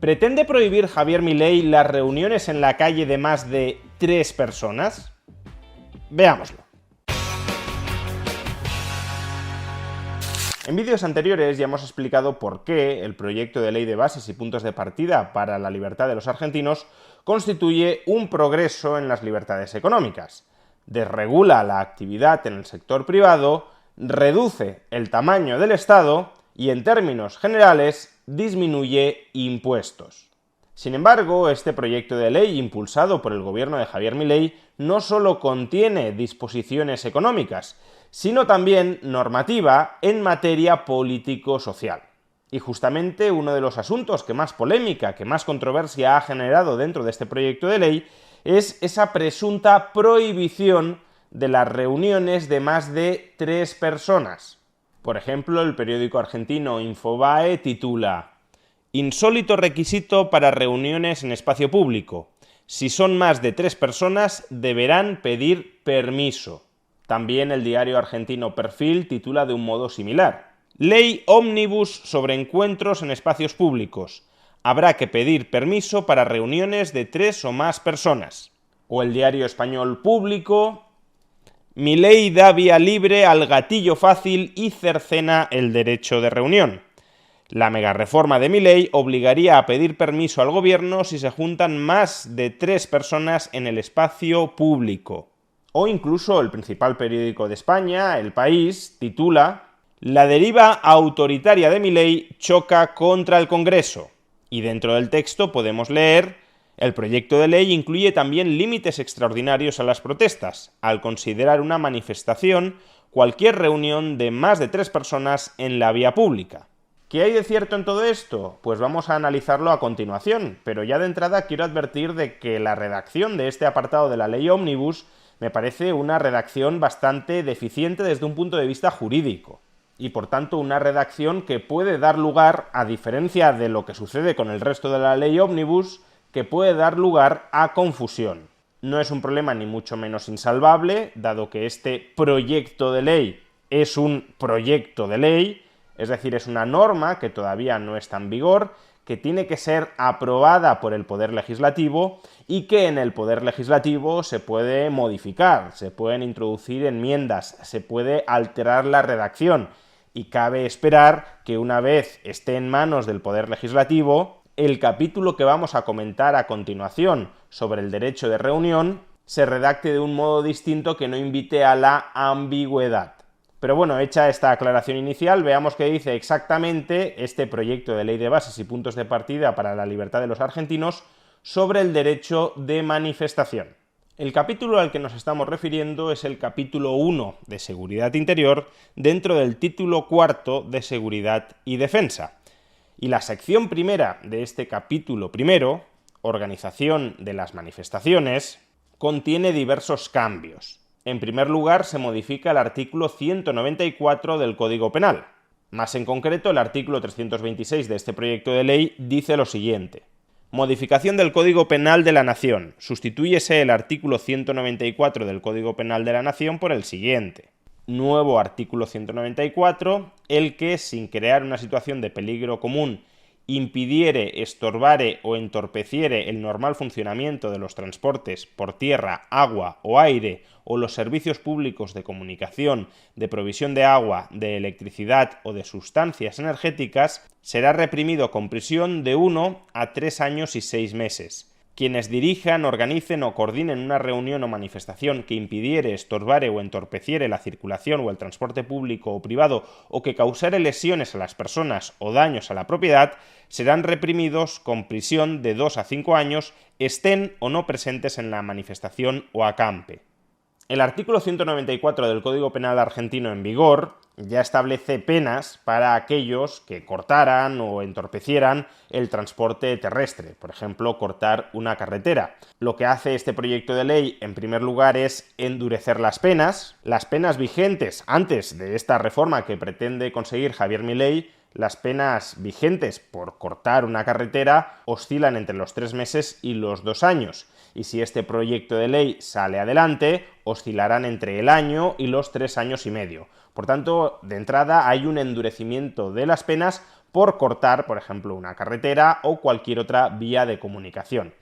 ¿Pretende prohibir Javier Milei las reuniones en la calle de más de 3 personas? Veámoslo. En vídeos anteriores ya hemos explicado por qué el proyecto de ley de bases y puntos de partida para la libertad de los argentinos constituye un progreso en las libertades económicas. Desregula la actividad en el sector privado, reduce el tamaño del Estado y, en términos generales, disminuye impuestos. Sin embargo, este proyecto de ley impulsado por el gobierno de Javier Milei no solo contiene disposiciones económicas, sino también normativa en materia político-social. Y justamente uno de los asuntos que más polémica, que más controversia ha generado dentro de este proyecto de ley es esa presunta prohibición de las reuniones de más de 3 personas. Por ejemplo, el periódico argentino Infobae titula: "Insólito requisito para reuniones en espacio público. Si son más de 3 personas, deberán pedir permiso". También el diario argentino Perfil titula de un modo similar: "Ley ómnibus sobre encuentros en espacios públicos. Habrá que pedir permiso para reuniones de 3 o más personas". O el diario español Público: "Milei da vía libre al gatillo fácil y cercena el derecho de reunión. La megareforma de Milei obligaría a pedir permiso al gobierno si se juntan más de 3 personas en el espacio público". O incluso el principal periódico de España, El País, titula: "La deriva autoritaria de Milei choca contra el Congreso". Y dentro del texto podemos leer: "El proyecto de ley incluye también límites extraordinarios a las protestas, al considerar una manifestación cualquier reunión de más de 3 personas en la vía pública". ¿Qué hay de cierto en todo esto? Pues vamos a analizarlo a continuación, pero ya de entrada quiero advertir de que la redacción de este apartado de la ley ómnibus me parece una redacción bastante deficiente desde un punto de vista jurídico, y por tanto una redacción que puede dar lugar, a diferencia de lo que sucede con el resto de la ley ómnibus, que puede dar lugar a confusión. No es un problema ni mucho menos insalvable, dado que este proyecto de ley es un proyecto de ley, es decir, es una norma que todavía no está en vigor, que tiene que ser aprobada por el Poder Legislativo y que en el Poder Legislativo se puede modificar, se pueden introducir enmiendas, se puede alterar la redacción, y cabe esperar que una vez esté en manos del Poder Legislativo, el capítulo que vamos a comentar a continuación sobre el derecho de reunión se redacte de un modo distinto que no invite a la ambigüedad. Pero bueno, hecha esta aclaración inicial, veamos qué dice exactamente este proyecto de ley de bases y puntos de partida para la libertad de los argentinos sobre el derecho de manifestación. El capítulo al que nos estamos refiriendo es el capítulo 1 de Seguridad Interior dentro del título 4 de Seguridad y Defensa. Y la sección primera de este capítulo primero, Organización de las manifestaciones, contiene diversos cambios. En primer lugar, se modifica el artículo 194 del Código Penal. Más en concreto, el artículo 326 de este proyecto de ley dice lo siguiente: "Modificación del Código Penal de la Nación. Sustitúyese el artículo 194 del Código Penal de la Nación por el siguiente. Nuevo artículo 194, el que, sin crear una situación de peligro común, impidiere, estorbare o entorpeciere el normal funcionamiento de los transportes por tierra, agua o aire o los servicios públicos de comunicación, de provisión de agua, de electricidad o de sustancias energéticas, será reprimido con prisión de 1 a 3 años y 6 meses. Quienes dirijan, organicen o coordinen una reunión o manifestación que impidiere, estorbare o entorpeciere la circulación o el transporte público o privado o que causare lesiones a las personas o daños a la propiedad, serán reprimidos con prisión de 2 a 5 años, estén o no presentes en la manifestación o acampe". El artículo 194 del Código Penal argentino en vigor ya establece penas para aquellos que cortaran o entorpecieran el transporte terrestre, por ejemplo, cortar una carretera. Lo que hace este proyecto de ley, en primer lugar, es endurecer las penas vigentes antes de esta reforma que pretende conseguir Javier Milei. Las penas vigentes por cortar una carretera oscilan entre los 3 meses y los 2 años. Y si este proyecto de ley sale adelante, oscilarán entre el año y los 3 años y medio. Por tanto, de entrada hay un endurecimiento de las penas por cortar, por ejemplo, una carretera o cualquier otra vía de comunicación.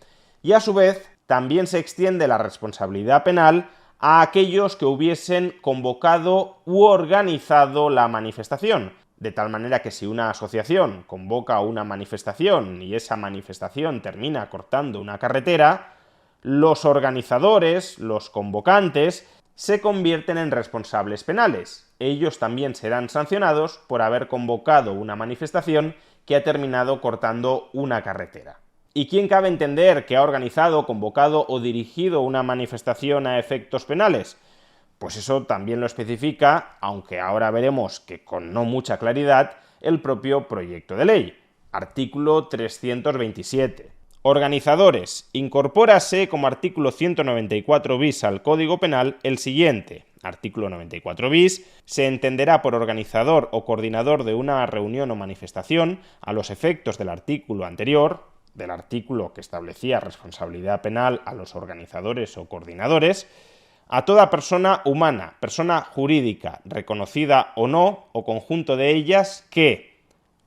Y a su vez, también se extiende la responsabilidad penal a aquellos que hubiesen convocado u organizado la manifestación. De tal manera que si una asociación convoca una manifestación y esa manifestación termina cortando una carretera, los organizadores, los convocantes, se convierten en responsables penales. Ellos también serán sancionados por haber convocado una manifestación que ha terminado cortando una carretera. ¿Y quién cabe entender que ha organizado, convocado o dirigido una manifestación a efectos penales? Pues eso también lo especifica, aunque ahora veremos que con no mucha claridad, el propio proyecto de ley. Artículo 327. Organizadores. Incorpórase como artículo 194 bis al Código Penal el siguiente. Artículo 94 bis. Se entenderá por organizador o coordinador de una reunión o manifestación, a los efectos del artículo anterior, del artículo que establecía responsabilidad penal a los organizadores o coordinadores, a toda persona humana, persona jurídica, reconocida o no, o conjunto de ellas, que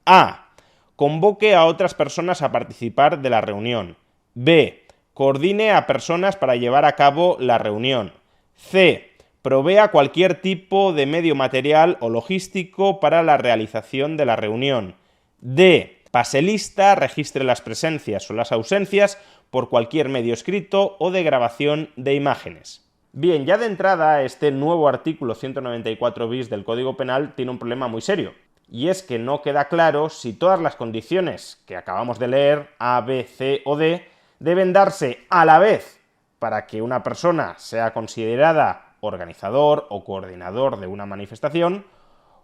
a. Convoque a otras personas a participar de la reunión. B. Coordine a personas para llevar a cabo la reunión. C. Provea cualquier tipo de medio material o logístico para la realización de la reunión. D. Pase lista, registre las presencias o las ausencias por cualquier medio escrito o de grabación de imágenes. Bien, ya de entrada, este nuevo artículo 194 bis del Código Penal tiene un problema muy serio, y es que no queda claro si todas las condiciones que acabamos de leer, A, B, C o D, deben darse a la vez para que una persona sea considerada organizador o coordinador de una manifestación,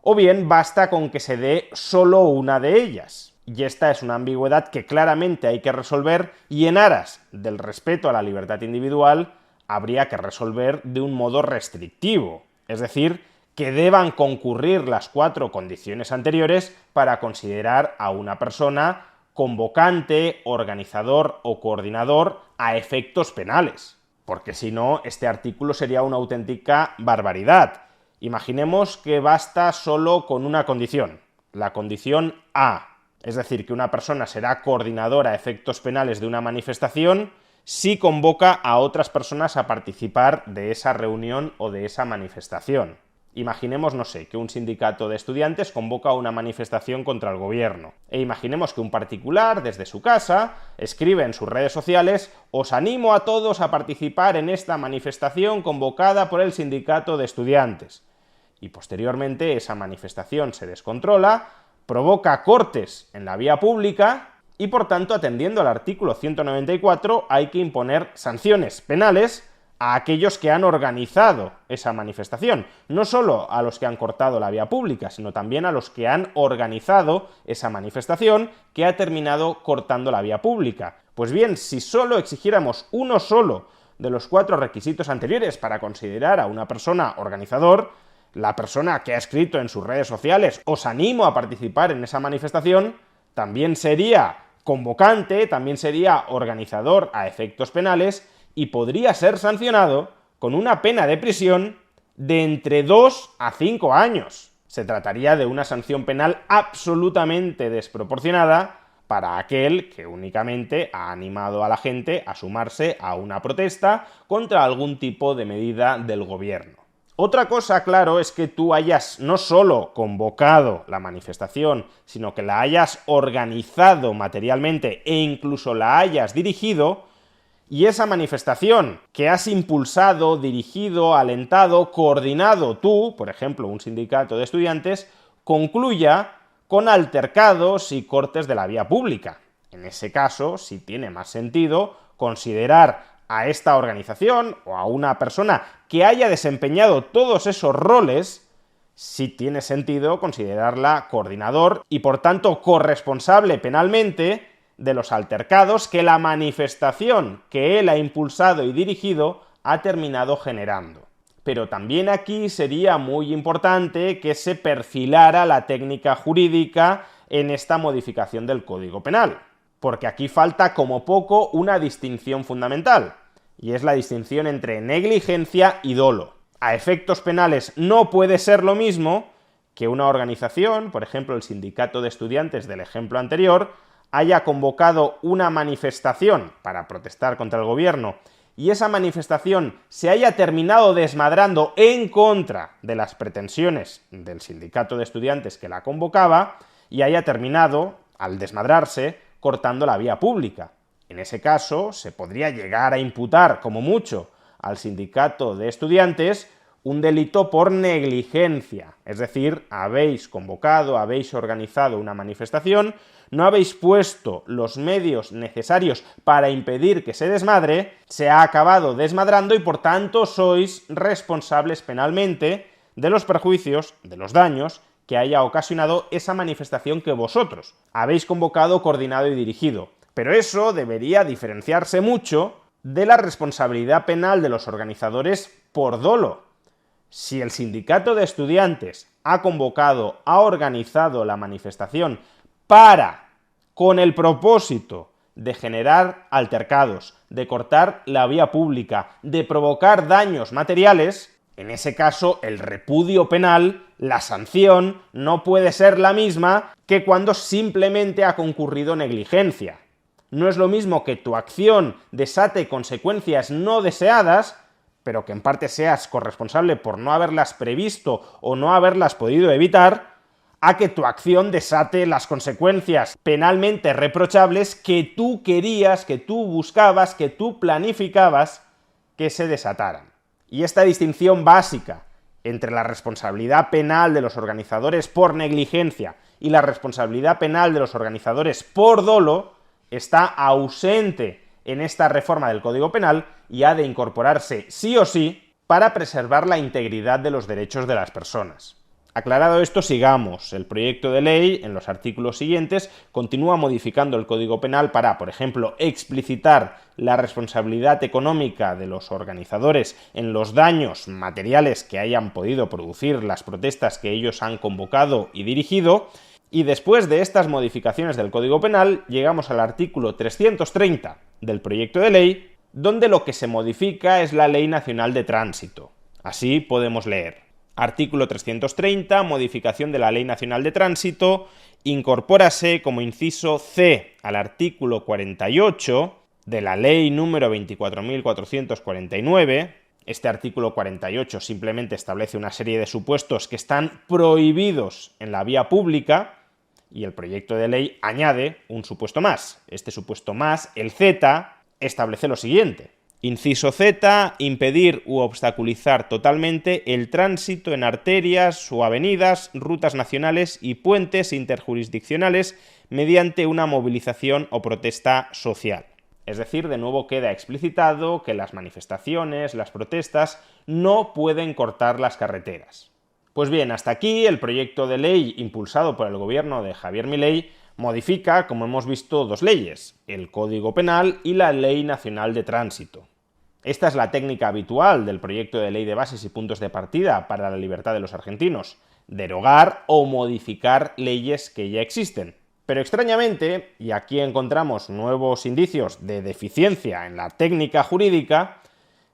o bien basta con que se dé solo una de ellas. Y esta es una ambigüedad que claramente hay que resolver, y en aras del respeto a la libertad individual habría que resolver de un modo restrictivo, es decir, que deban concurrir las 4 condiciones anteriores para considerar a una persona convocante, organizador o coordinador a efectos penales, porque si no, este artículo sería una auténtica barbaridad. Imaginemos que basta solo con una condición, la condición A, es decir, que una persona será coordinadora a efectos penales de una manifestación si convoca a otras personas a participar de esa reunión o de esa manifestación. Imaginemos, no sé, que un sindicato de estudiantes convoca una manifestación contra el gobierno. E imaginemos que un particular, desde su casa, escribe en sus redes sociales: «Os animo a todos a participar en esta manifestación convocada por el sindicato de estudiantes». Y posteriormente esa manifestación se descontrola, provoca cortes en la vía pública, y por tanto, atendiendo al artículo 194, hay que imponer sanciones penales a aquellos que han organizado esa manifestación, no solo a los que han cortado la vía pública, sino también a los que han organizado esa manifestación que ha terminado cortando la vía pública. Pues bien, si solo exigiéramos uno solo de los 4 requisitos anteriores para considerar a una persona organizador, la persona que ha escrito en sus redes sociales «Os animo a participar en esa manifestación», también sería convocante, también sería organizador a efectos penales y podría ser sancionado con una pena de prisión de entre 2 a 5 años. Se trataría de una sanción penal absolutamente desproporcionada para aquel que únicamente ha animado a la gente a sumarse a una protesta contra algún tipo de medida del gobierno. Otra cosa, claro, es que tú hayas no solo convocado la manifestación, sino que la hayas organizado materialmente e incluso la hayas dirigido, y esa manifestación que has impulsado, dirigido, alentado, coordinado tú, por ejemplo, un sindicato de estudiantes, concluya con altercados y cortes de la vía pública. En ese caso, sí tiene más sentido considerar a esta organización o a una persona que haya desempeñado todos esos roles, sí tiene sentido considerarla coordinador y por tanto corresponsable penalmente de los altercados que la manifestación que él ha impulsado y dirigido ha terminado generando. Pero también aquí sería muy importante que se perfilara la técnica jurídica en esta modificación del Código Penal, porque aquí falta como poco una distinción fundamental, y es la distinción entre negligencia y dolo. A efectos penales no puede ser lo mismo que una organización, por ejemplo el sindicato de estudiantes del ejemplo anterior, haya convocado una manifestación para protestar contra el gobierno y esa manifestación se haya terminado desmadrando en contra de las pretensiones del sindicato de estudiantes que la convocaba y haya terminado, al desmadrarse, cortando la vía pública. En ese caso, se podría llegar a imputar, como mucho, al sindicato de estudiantes un delito por negligencia, es decir, habéis convocado, habéis organizado una manifestación, no habéis puesto los medios necesarios para impedir que se desmadre, se ha acabado desmadrando y por tanto sois responsables penalmente de los perjuicios, de los daños que haya ocasionado esa manifestación que vosotros habéis convocado, coordinado y dirigido. Pero eso debería diferenciarse mucho de la responsabilidad penal de los organizadores por dolo. Si el sindicato de estudiantes ha convocado, ha organizado la manifestación con el propósito de generar altercados, de cortar la vía pública, de provocar daños materiales, en ese caso el repudio penal, la sanción, no puede ser la misma que cuando simplemente ha concurrido negligencia. No es lo mismo que tu acción desate consecuencias no deseadas, pero que en parte seas corresponsable por no haberlas previsto o no haberlas podido evitar, a que tu acción desate las consecuencias penalmente reprochables que tú querías, que tú buscabas, que tú planificabas que se desataran. Y esta distinción básica entre la responsabilidad penal de los organizadores por negligencia y la responsabilidad penal de los organizadores por dolo está ausente en esta reforma del Código Penal y ha de incorporarse sí o sí para preservar la integridad de los derechos de las personas. Aclarado esto, sigamos. El proyecto de ley, en los artículos siguientes, continúa modificando el Código Penal para, por ejemplo, explicitar la responsabilidad económica de los organizadores en los daños materiales que hayan podido producir las protestas que ellos han convocado y dirigido. Y después de estas modificaciones del Código Penal, llegamos al artículo 330 del proyecto de ley, donde lo que se modifica es la Ley Nacional de Tránsito. Así podemos leer. Artículo 330, modificación de la Ley Nacional de Tránsito, incorpórase como inciso C al artículo 48 de la Ley número 24.449. Este artículo 48 simplemente establece una serie de supuestos que están prohibidos en la vía pública y el proyecto de ley añade un supuesto más. Este supuesto más, el Z, establece lo siguiente. Inciso Z, impedir u obstaculizar totalmente el tránsito en arterias o avenidas, rutas nacionales y puentes interjurisdiccionales mediante una movilización o protesta social. Es decir, de nuevo queda explicitado que las manifestaciones, las protestas, no pueden cortar las carreteras. Pues bien, hasta aquí el proyecto de ley impulsado por el gobierno de Javier Milei modifica, como hemos visto, dos leyes, el Código Penal y la Ley Nacional de Tránsito. Esta es la técnica habitual del proyecto de ley de bases y puntos de partida para la libertad de los argentinos, derogar o modificar leyes que ya existen. Pero extrañamente, y aquí encontramos nuevos indicios de deficiencia en la técnica jurídica,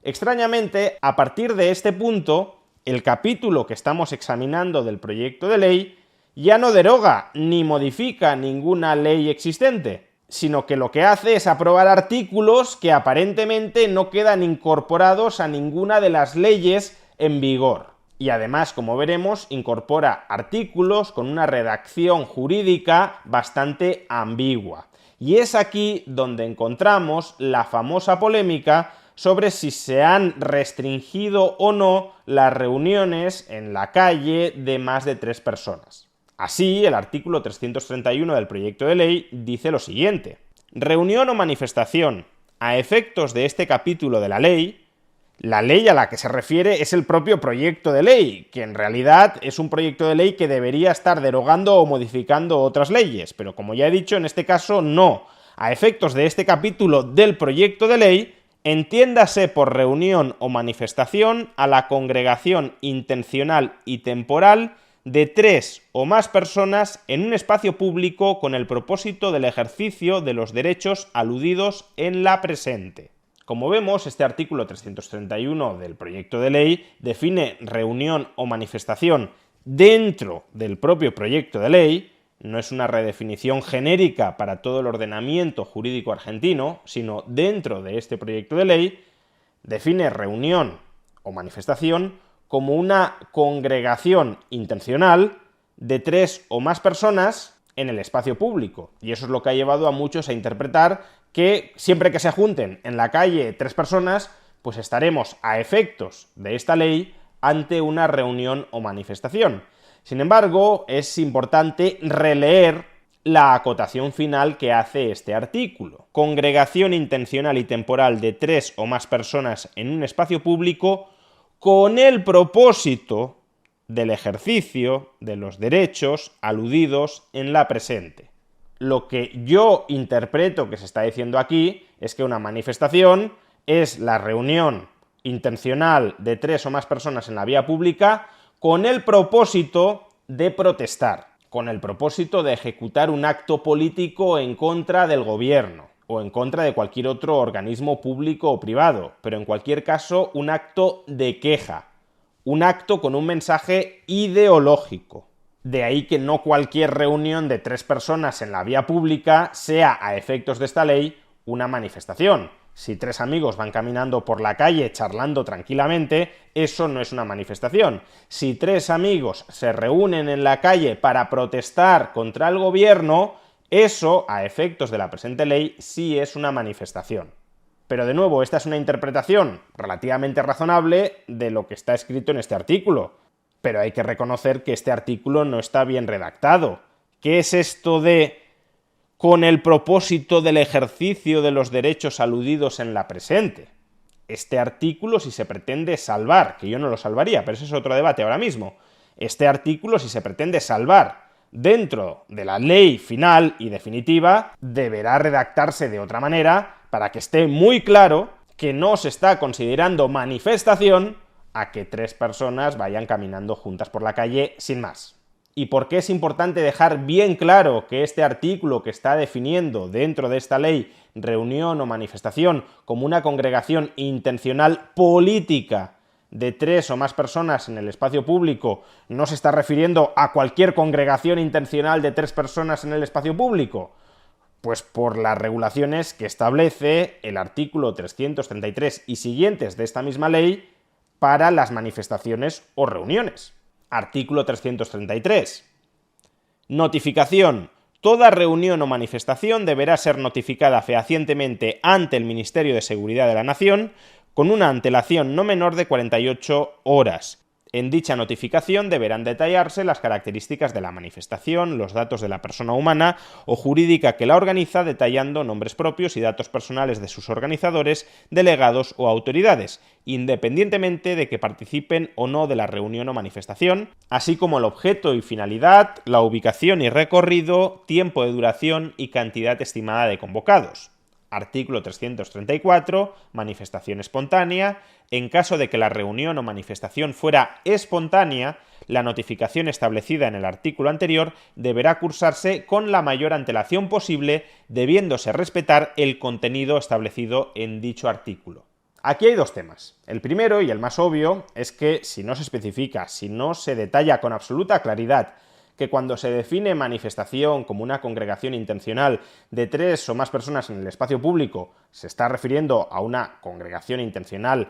extrañamente, a partir de este punto, el capítulo que estamos examinando del proyecto de ley ya no deroga ni modifica ninguna ley existente, sino que lo que hace es aprobar artículos que aparentemente no quedan incorporados a ninguna de las leyes en vigor. Y además, como veremos, incorpora artículos con una redacción jurídica bastante ambigua. Y es aquí donde encontramos la famosa polémica sobre si se han restringido o no las reuniones en la calle de más de 3 personas. Así, el artículo 331 del proyecto de ley dice lo siguiente: reunión o manifestación a efectos de este capítulo de la ley a la que se refiere es el propio proyecto de ley, que en realidad es un proyecto de ley que debería estar derogando o modificando otras leyes, pero como ya he dicho, en este caso no. A efectos de este capítulo del proyecto de ley, entiéndase por reunión o manifestación a la congregación intencional y temporal de 3 o más personas en un espacio público con el propósito del ejercicio de los derechos aludidos en la presente. Como vemos, este artículo 331 del proyecto de ley define reunión o manifestación dentro del propio proyecto de ley, no es una redefinición genérica para todo el ordenamiento jurídico argentino, sino dentro de este proyecto de ley, define reunión o manifestación como una congregación intencional de 3 o más personas en el espacio público. Y eso es lo que ha llevado a muchos a interpretar que siempre que se junten en la calle 3 personas, pues estaremos a efectos de esta ley ante una reunión o manifestación. Sin embargo, es importante releer la acotación final que hace este artículo. Congregación intencional y temporal de 3 o más personas en un espacio público con el propósito del ejercicio de los derechos aludidos en la presente. Lo que yo interpreto que se está diciendo aquí es que una manifestación es la reunión intencional de 3 o más personas en la vía pública con el propósito de protestar, con el propósito de ejecutar un acto político en contra del gobierno o en contra de cualquier otro organismo público o privado, pero en cualquier caso un acto de queja, un acto con un mensaje ideológico. De ahí que no cualquier reunión de 3 personas en la vía pública sea, a efectos de esta ley, una manifestación. Si 3 amigos van caminando por la calle charlando tranquilamente, eso no es una manifestación. Si 3 amigos se reúnen en la calle para protestar contra el gobierno, eso, a efectos de la presente ley, sí es una manifestación. Pero de nuevo, esta es una interpretación relativamente razonable de lo que está escrito en este artículo. Pero hay que reconocer que este artículo no está bien redactado. ¿Qué es esto de con el propósito del ejercicio de los derechos aludidos en la presente? Este artículo, si se pretende salvar, que yo no lo salvaría, pero ese es otro debate ahora mismo, este artículo, si se pretende salvar dentro de la ley final y definitiva, deberá redactarse de otra manera para que esté muy claro que no se está considerando manifestación a que 3 personas vayan caminando juntas por la calle sin más. ¿Y por qué es importante dejar bien claro que este artículo que está definiendo dentro de esta ley reunión o manifestación como una congregación intencional política de 3 o más personas en el espacio público no se está refiriendo a cualquier congregación intencional de 3 personas en el espacio público? Pues por las regulaciones que establece el artículo 333 y siguientes de esta misma ley para las manifestaciones o reuniones. Artículo 333. Notificación. Toda reunión o manifestación deberá ser notificada fehacientemente ante el Ministerio de Seguridad de la Nación con una antelación no menor de 48 horas. En dicha notificación deberán detallarse las características de la manifestación, los datos de la persona humana o jurídica que la organiza, detallando nombres propios y datos personales de sus organizadores, delegados o autoridades, independientemente de que participen o no de la reunión o manifestación, así como el objeto y finalidad, la ubicación y recorrido, tiempo de duración y cantidad estimada de convocados. Artículo 334. Manifestación espontánea. En caso de que la reunión o manifestación fuera espontánea, la notificación establecida en el artículo anterior deberá cursarse con la mayor antelación posible, debiéndose respetar el contenido establecido en dicho artículo. Aquí hay 2 temas. El primero, y el más obvio, es que si no se especifica, si no se detalla con absoluta claridad que cuando se define manifestación como una congregación intencional de 3 o más personas en el espacio público, se está refiriendo a una congregación intencional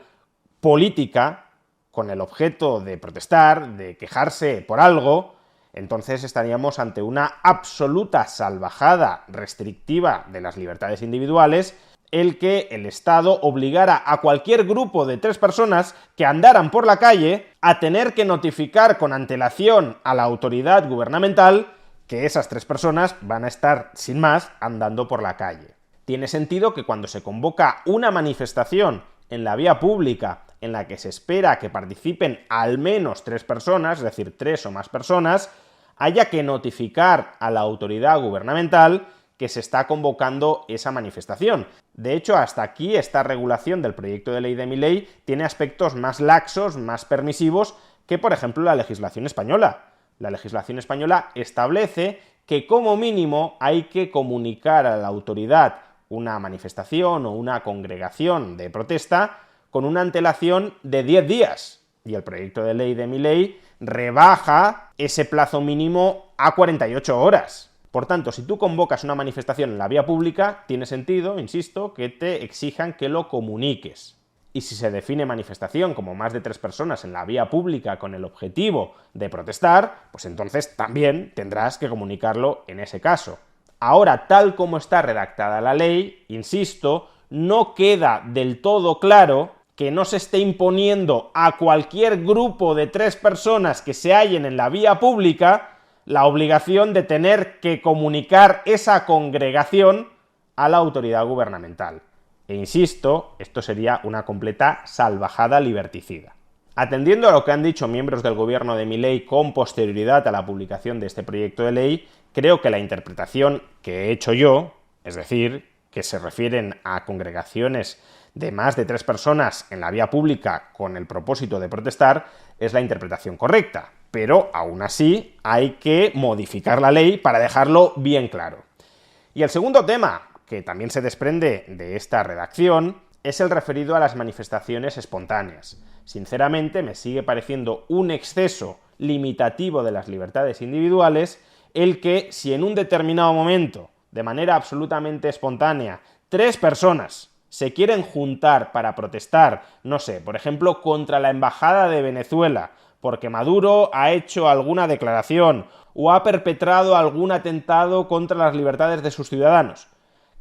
política con el objeto de protestar, de quejarse por algo, entonces estaríamos ante una absoluta salvajada restrictiva de las libertades individuales, el que el Estado obligara a cualquier grupo de 3 personas que andaran por la calle a tener que notificar con antelación a la autoridad gubernamental que esas 3 personas van a estar, sin más, andando por la calle. Tiene sentido que cuando se convoca una manifestación en la vía pública en la que se espera que participen al menos 3 personas, es decir, 3 o más personas, haya que notificar a la autoridad gubernamental que se está convocando esa manifestación. De hecho, hasta aquí esta regulación del proyecto de ley de Milei tiene aspectos más laxos, más permisivos que, por ejemplo, la legislación española. La legislación española establece que como mínimo hay que comunicar a la autoridad una manifestación o una congregación de protesta con una antelación de 10 días. Y el proyecto de ley de Milei rebaja ese plazo mínimo a 48 horas. Por tanto, si tú convocas una manifestación en la vía pública, tiene sentido, insisto, que te exijan que lo comuniques. Y si se define manifestación como más de 3 personas en la vía pública con el objetivo de protestar, pues entonces también tendrás que comunicarlo en ese caso. Ahora, tal como está redactada la ley, insisto, no queda del todo claro que no se esté imponiendo a cualquier grupo de 3 personas que se hallen en la vía pública la obligación de tener que comunicar esa congregación a la autoridad gubernamental. E insisto, esto sería una completa salvajada liberticida. Atendiendo a lo que han dicho miembros del gobierno de Milei con posterioridad a la publicación de este proyecto de ley, creo que la interpretación que he hecho yo, es decir, que se refieren a congregaciones de más de 3 personas en la vía pública con el propósito de protestar, es la interpretación correcta. Pero aún así hay que modificar la ley para dejarlo bien claro. Y el segundo tema, que también se desprende de esta redacción, es el referido a las manifestaciones espontáneas. Sinceramente, me sigue pareciendo un exceso limitativo de las libertades individuales el que, si en un determinado momento, de manera absolutamente espontánea, 3 personas se quieren juntar para protestar, no sé, por ejemplo, contra la embajada de Venezuela, porque Maduro ha hecho alguna declaración o ha perpetrado algún atentado contra las libertades de sus ciudadanos,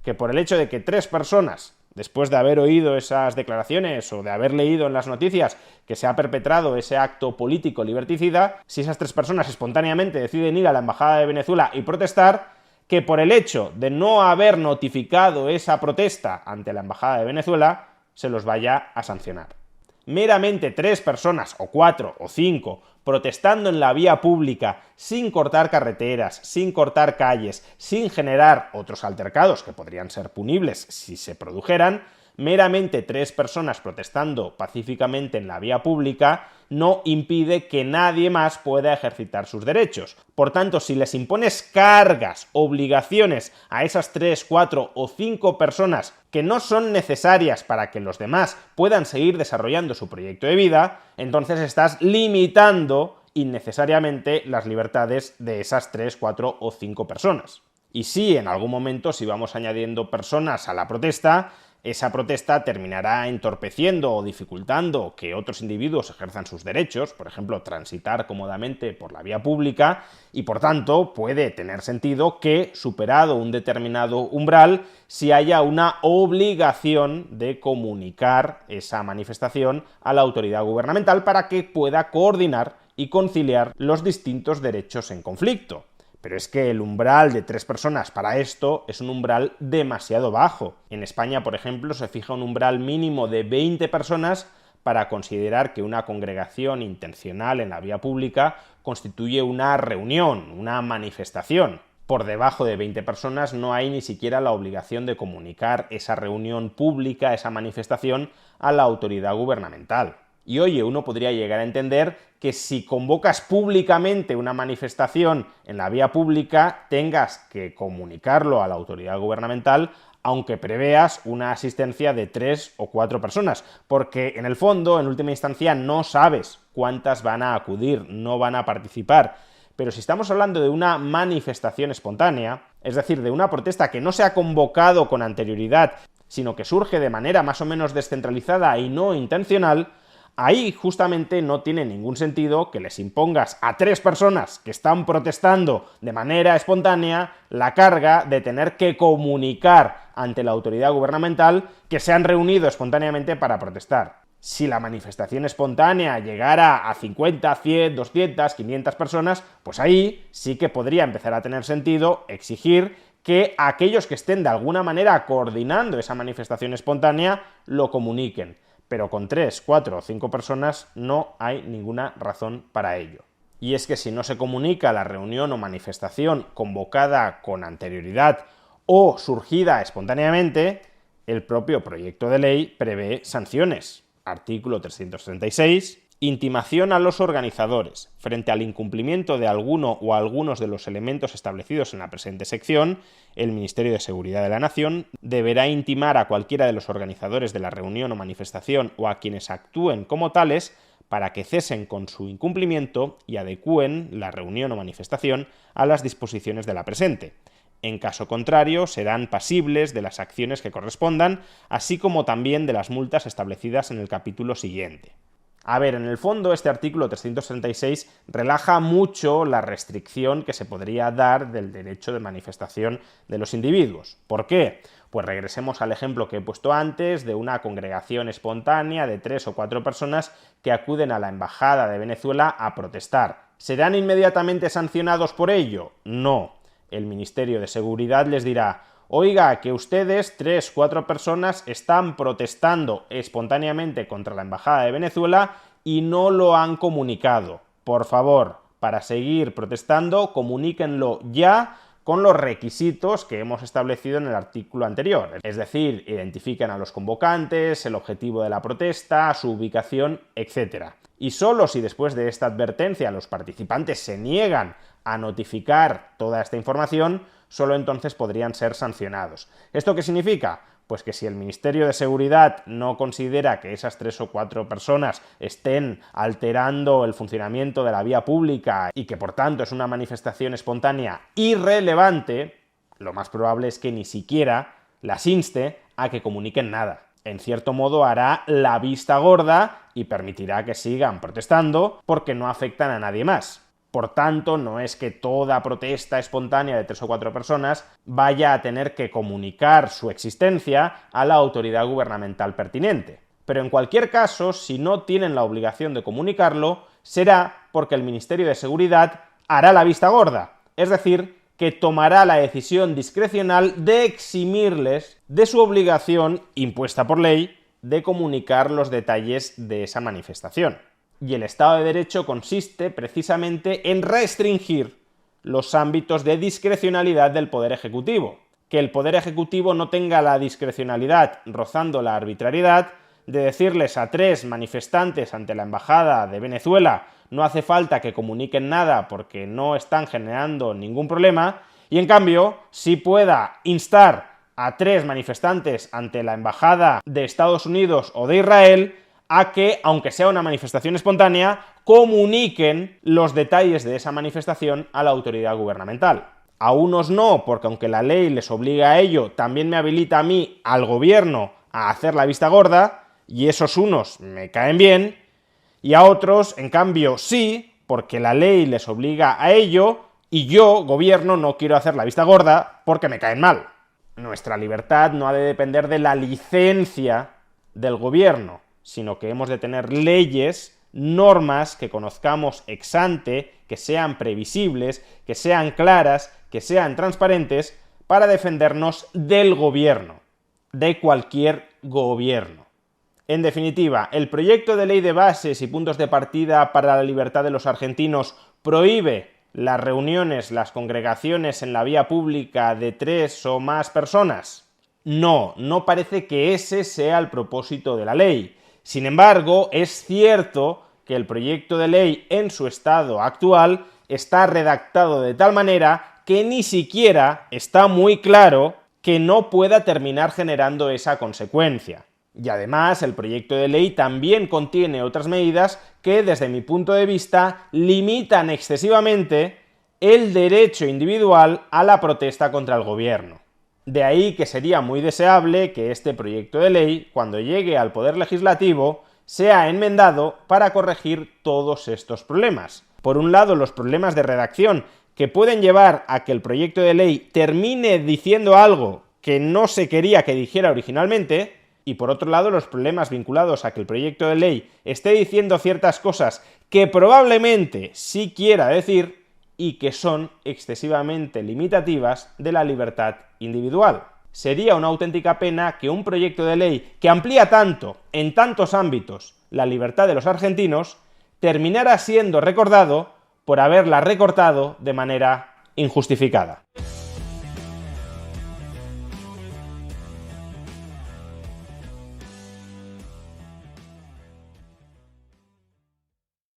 que por el hecho de que 3 personas, después de haber oído esas declaraciones o de haber leído en las noticias que se ha perpetrado ese acto político liberticida, si esas 3 personas espontáneamente deciden ir a la embajada de Venezuela y protestar, que por el hecho de no haber notificado esa protesta ante la embajada de Venezuela, se los vaya a sancionar. Meramente 3 personas, o 4, o 5, protestando en la vía pública, sin cortar carreteras, sin cortar calles, sin generar otros altercados que podrían ser punibles si se produjeran, meramente 3 personas protestando pacíficamente en la vía pública no impide que nadie más pueda ejercitar sus derechos. Por tanto, si les impones cargas, obligaciones a esas 3, 4 o 5 personas que no son necesarias para que los demás puedan seguir desarrollando su proyecto de vida, entonces estás limitando innecesariamente las libertades de esas 3, 4 o 5 personas. Y si en algún momento, si vamos añadiendo personas a la protesta, esa protesta terminará entorpeciendo o dificultando que otros individuos ejerzan sus derechos, por ejemplo, transitar cómodamente por la vía pública, y por tanto puede tener sentido que, superado un determinado umbral, si haya una obligación de comunicar esa manifestación a la autoridad gubernamental para que pueda coordinar y conciliar los distintos derechos en conflicto. Pero es que el umbral de 3 personas para esto es un umbral demasiado bajo. En España, por ejemplo, se fija un umbral mínimo de 20 personas para considerar que una congregación intencional en la vía pública constituye una reunión, una manifestación. Por debajo de 20 personas no hay ni siquiera la obligación de comunicar esa reunión pública, esa manifestación, a la autoridad gubernamental. Y oye, uno podría llegar a entender que si convocas públicamente una manifestación en la vía pública, tengas que comunicarlo a la autoridad gubernamental, aunque preveas una asistencia de 3 o 4 personas, porque en el fondo, en última instancia, no sabes cuántas van a acudir, no van a participar. Pero si estamos hablando de una manifestación espontánea, es decir, de una protesta que no se ha convocado con anterioridad, sino que surge de manera más o menos descentralizada y no intencional, ahí justamente no tiene ningún sentido que les impongas a 3 personas que están protestando de manera espontánea la carga de tener que comunicar ante la autoridad gubernamental que se han reunido espontáneamente para protestar. Si la manifestación espontánea llegara a 50, 100, 200, 500 personas, pues ahí sí que podría empezar a tener sentido exigir que aquellos que estén de alguna manera coordinando esa manifestación espontánea lo comuniquen. Pero con 3, 4 o 5 personas no hay ninguna razón para ello. Y es que si no se comunica la reunión o manifestación convocada con anterioridad o surgida espontáneamente, el propio proyecto de ley prevé sanciones. Artículo 336. Intimación a los organizadores. Frente al incumplimiento de alguno o algunos de los elementos establecidos en la presente sección, el Ministerio de Seguridad de la Nación deberá intimar a cualquiera de los organizadores de la reunión o manifestación o a quienes actúen como tales para que cesen con su incumplimiento y adecúen la reunión o manifestación a las disposiciones de la presente. En caso contrario, serán pasibles de las acciones que correspondan, así como también de las multas establecidas en el capítulo siguiente. A ver, en el fondo este artículo 336 relaja mucho la restricción que se podría dar del derecho de manifestación de los individuos. ¿Por qué? Pues regresemos al ejemplo que he puesto antes de una congregación espontánea de 3 o 4 personas que acuden a la Embajada de Venezuela a protestar. ¿Serán inmediatamente sancionados por ello? No. El Ministerio de Seguridad les dirá: oiga, que ustedes, 3 o 4 personas, están protestando espontáneamente contra la Embajada de Venezuela y no lo han comunicado. Por favor, para seguir protestando, comuníquenlo ya con los requisitos que hemos establecido en el artículo anterior. Es decir, identifiquen a los convocantes, el objetivo de la protesta, su ubicación, etc. Y solo si después de esta advertencia los participantes se niegan a notificar toda esta información, solo entonces podrían ser sancionados. ¿Esto qué significa? Pues que si el Ministerio de Seguridad no considera que esas 3 o 4 personas estén alterando el funcionamiento de la vía pública y que por tanto es una manifestación espontánea irrelevante, lo más probable es que ni siquiera las inste a que comuniquen nada. En cierto modo hará la vista gorda y permitirá que sigan protestando porque no afectan a nadie más. Por tanto, no es que toda protesta espontánea de 3 o 4 personas vaya a tener que comunicar su existencia a la autoridad gubernamental pertinente. Pero en cualquier caso, si no tienen la obligación de comunicarlo, será porque el Ministerio de Seguridad hará la vista gorda, es decir, que tomará la decisión discrecional de eximirles de su obligación impuesta por ley de comunicar los detalles de esa manifestación. Y el Estado de Derecho consiste precisamente en restringir los ámbitos de discrecionalidad del Poder Ejecutivo. Que el Poder Ejecutivo no tenga la discrecionalidad rozando la arbitrariedad de decirles a 3 manifestantes ante la Embajada de Venezuela: no hace falta que comuniquen nada porque no están generando ningún problema, y en cambio sí pueda instar a 3 manifestantes ante la Embajada de Estados Unidos o de Israel a que, aunque sea una manifestación espontánea, comuniquen los detalles de esa manifestación a la autoridad gubernamental. A unos no, porque aunque la ley les obliga a ello, también me habilita a mí, al gobierno, a hacer la vista gorda, y esos unos me caen bien, y a otros, en cambio, sí, porque la ley les obliga a ello, y yo, gobierno, no quiero hacer la vista gorda porque me caen mal. Nuestra libertad no ha de depender de la licencia del gobierno, sino que hemos de tener leyes, normas que conozcamos ex ante, que sean previsibles, que sean claras, que sean transparentes, para defendernos del gobierno, de cualquier gobierno. En definitiva, el proyecto de ley de bases y puntos de partida para la libertad de los argentinos prohíbe las reuniones, las congregaciones en la vía pública de 3 o más personas. No parece que ese sea el propósito de la ley. Sin embargo, es cierto que el proyecto de ley en su estado actual está redactado de tal manera que ni siquiera está muy claro que no pueda terminar generando esa consecuencia. Y además, el proyecto de ley también contiene otras medidas que, desde mi punto de vista, limitan excesivamente el derecho individual a la protesta contra el gobierno. De ahí que sería muy deseable que este proyecto de ley, cuando llegue al Poder Legislativo, sea enmendado para corregir todos estos problemas. Por un lado, los problemas de redacción que pueden llevar a que el proyecto de ley termine diciendo algo que no se quería que dijera originalmente, y por otro lado, los problemas vinculados a que el proyecto de ley esté diciendo ciertas cosas que probablemente sí quiera decir y que son excesivamente limitativas de la libertad individual. Sería una auténtica pena que un proyecto de ley que amplía tanto, en tantos ámbitos, la libertad de los argentinos, terminara siendo recordado por haberla recortado de manera injustificada.